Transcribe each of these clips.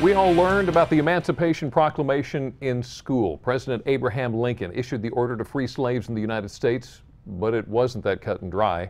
We all learned about the Emancipation Proclamation in school. President Abraham Lincoln issued the order to free slaves in the United States, but it wasn't that cut and dry.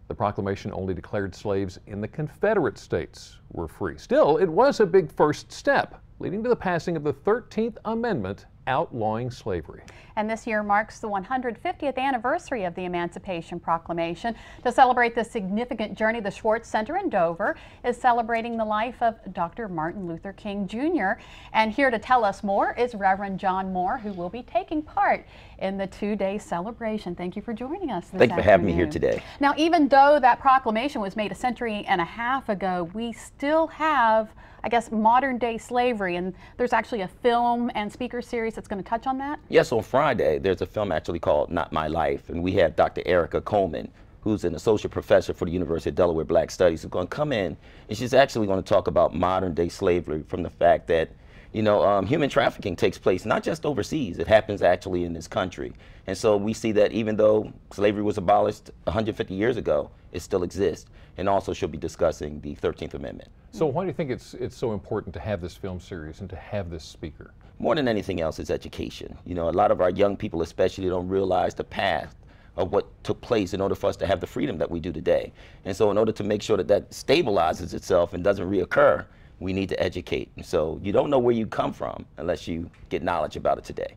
The proclamation only declared slaves in the Confederate States were free. Still, it was a big first step, leading to the passing of the 13th Amendment outlawing slavery. And this year marks the 150th anniversary of the Emancipation Proclamation. To celebrate this significant journey, the Schwartz Center in Dover is celebrating the life of Dr. Martin Luther King Jr. And here to tell us more is Reverend John Moore, who will be taking part in the two-day celebration. Thank you for joining us this afternoon. Thank you for having me here today. Now, even though that proclamation was made a century and a half ago, we still have, I guess, modern day slavery, and there's actually a film and speaker series that's going to touch on that? Yes, on Friday there's a film actually called Not My Life, and we have Dr. Erica Coleman, who's an associate professor for the University of Delaware Black Studies, who's going to come in, and she's actually going to talk about modern day slavery from the fact that, you know, human trafficking takes place not just overseas, it happens actually in this country. And so we see that even though slavery was abolished 150 years ago, it still exists. And also she'll be discussing the 13th Amendment. So why do you think it's so important to have this film series and to have this speaker? More than anything else is education. You know, a lot of our young people especially don't realize the path of what took place in order for us to have the freedom that we do today. And so in order to make sure that that stabilizes itself and doesn't reoccur, we need to educate. And so you don't know where you come from unless you get knowledge about it today.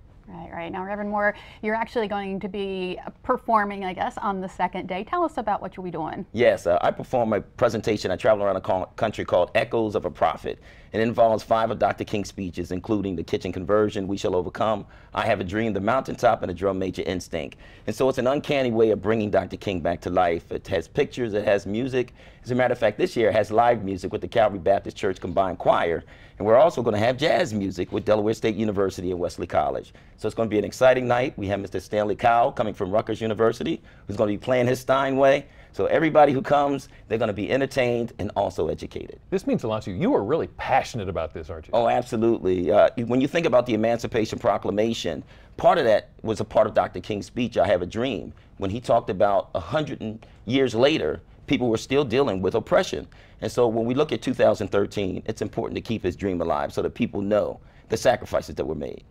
Right. Now, Reverend Moore, you're actually going to be performing, I guess, on the second day. Tell us about what you'll be doing. Yes, I perform a presentation. I travel around the country called Echoes of a Prophet. It involves 5 of Dr. King's speeches, including The Kitchen Conversion, We Shall Overcome, I Have a Dream, The Mountaintop, and The Drum Major Instinct. And so it's an uncanny way of bringing Dr. King back to life. It has pictures, it has music. As a matter of fact, this year it has live music with the Calvary Baptist Church Combined Choir. And we're also going to have jazz music with Delaware State University and Wesley College. So it's going to be an exciting night. We have Mr. Stanley Cowell coming from Rutgers University, who's going to be playing his Steinway. So everybody who comes, they're going to be entertained and also educated. This means a lot to you. You are really passionate about this, aren't you? Oh, absolutely. When you think about the Emancipation Proclamation, part of that was a part of Dr. King's speech, I Have a Dream, when he talked about 100 years later, people were still dealing with oppression. And so when we look at 2013, it's important to keep his dream alive so that people know the sacrifices that were made.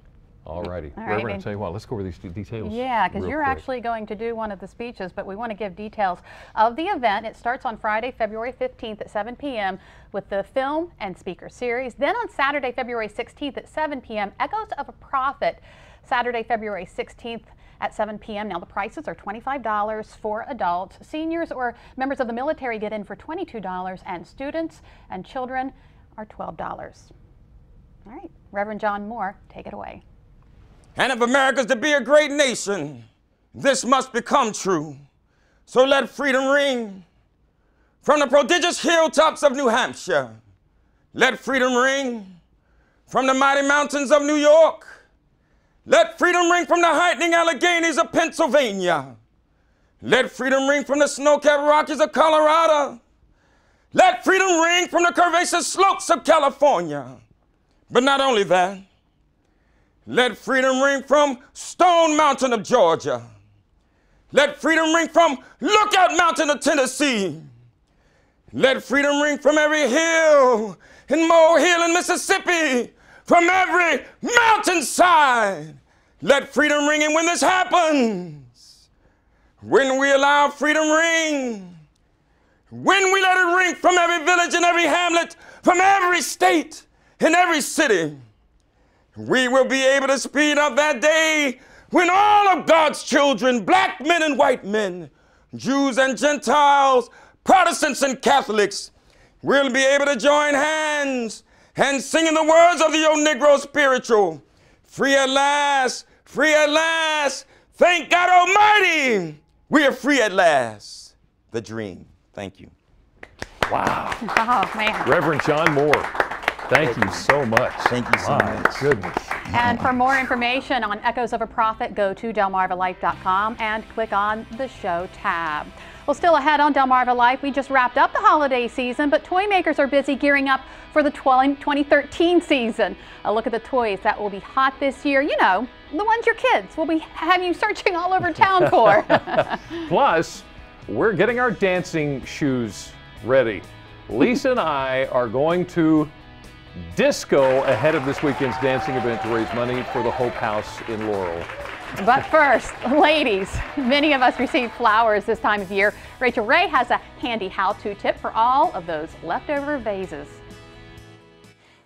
All righty. All right, Reverend, I'll tell you what, let's go over these details. Yeah, because you're quick. actually going to do one of the speeches, but we want to give details of the event. It starts on Friday, February 15th at 7 p.m. with the film and speaker series. Then on Saturday, February 16th at 7 p.m., Echoes of a Prophet. Saturday, February 16th at 7 p.m. Now the prices are $25 for adults. Seniors or members of the military get in for $22, and students and children are $12. All right, Reverend John Moore, take it away. And if America's to be a great nation, this must become true. So let freedom ring from the prodigious hilltops of New Hampshire. Let freedom ring from the mighty mountains of New York. Let freedom ring from the heightening Alleghenies of Pennsylvania. Let freedom ring from the snow-capped Rockies of Colorado. Let freedom ring from the curvaceous slopes of California. But not only that, let freedom ring from Stone Mountain of Georgia. Let freedom ring from Lookout Mountain of Tennessee. Let freedom ring from every hill and molehill in Mississippi, from every mountainside. Let freedom ring, and when this happens, when we allow freedom ring, when we let it ring from every village and every hamlet, from every state and every city, we will be able to speed up that day when all of God's children, black men and white men, Jews and Gentiles, Protestants and Catholics, will be able to join hands and sing in the words of the old Negro spiritual, free at last, thank God Almighty, we are free at last. The dream. Thank you. Wow. Oh, man. Reverend John Moore, thank you so much. Thank you so My much. goodness. And for more information on Echoes of a Prophet, go to delmarvalife.com and click on the show tab. Well, still ahead on Delmarva Life, we just wrapped up the holiday season, but toy makers are busy gearing up for the 2013 season. A look at the toys that will be hot this year. You know, the ones your kids will be having you searching all over town for. Plus, we're getting our dancing shoes ready. Lisa and I are going to disco ahead of this weekend's dancing event to raise money for the Hope House in Laurel. But first, ladies, many of us receive flowers this time of year. Rachel Ray has a handy how-to tip for all of those leftover vases.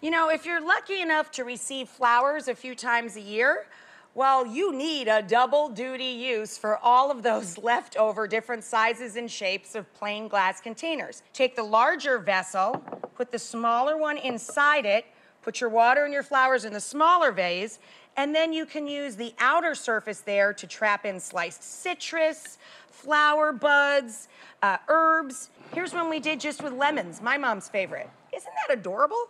You know, if you're lucky enough to receive flowers a few times a year, well, you need a double-duty use for all of those leftover different sizes and shapes of plain glass containers. Take the larger vessel, put the smaller one inside it, put your water and your flowers in the smaller vase, and then you can use the outer surface there to trap in sliced citrus, flower buds, herbs. Here's one we did just with lemons, my mom's favorite. Isn't that adorable?